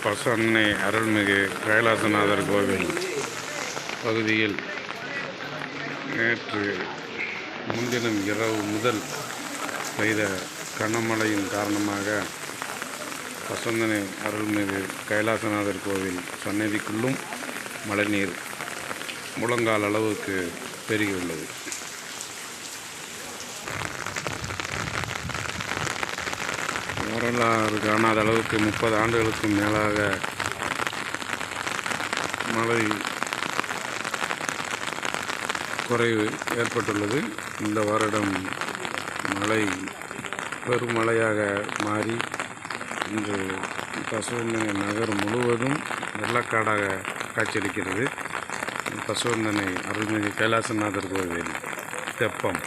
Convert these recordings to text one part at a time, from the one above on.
பசன்னை அருள்மிகு கைலாசநாதர் கோவில் பகுதியில் நேற்று முன்தினம் இரவு முதல் பெய்த கனமழையின் காரணமாக பசந்தனை அருள்மிகு கைலாசநாதர் கோவில் சன்னதிக்குள்ளும் மழைநீர் முழங்கால் அளவுக்கு பெருகியுள்ளது. வரலாறு காணாத அளவுக்கு 30 ஆண்டுகளுக்கும் மேலாக மழை குறைவு ஏற்பட்டுள்ளது. இந்த வருடம் மழை பெருமழையாக மாறி இன்று பசுவந்தனை நகர் முழுவதும் வெள்ளக்காடாக காட்சியளிக்கிறது. பசுவந்தனை அருள்மிகு கைலாசநாதர் கோவில் தெப்பம்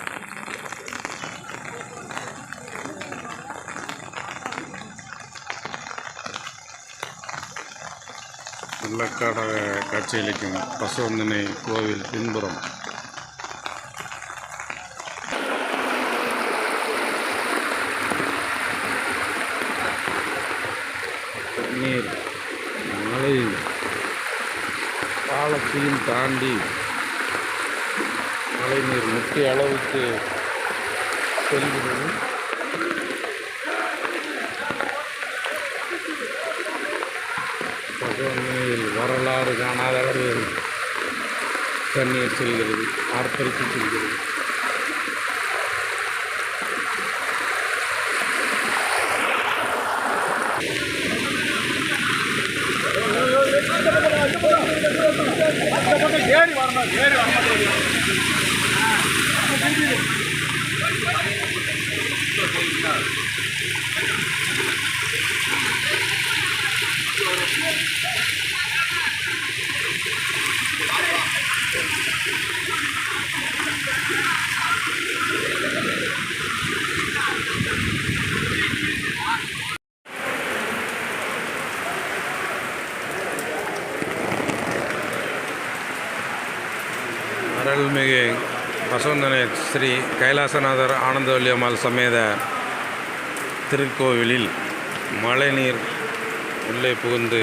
வெள்ளக்காடாக காட்சியளிக்கும் பசுவந்தனை கோவில் பின்புறம் நீர் மழை பாலத்தையும் தாண்டி மழை நீர் முக்கிய அளவுக்கு செல்கிறது. பசுவந்தனையில் வரலாறு காணாத அளவில் தண்ணீர் செல்கிறது, ஆர்ப்பரித்து செல்கிறது. அருள்மிகு பசுவந்தனை ஸ்ரீ கைலாசநாதர் ஆனந்தவல்லி அம்மாள் சமேத திருக்கோவிலில் மழைநீர் உள்ளே புகுந்து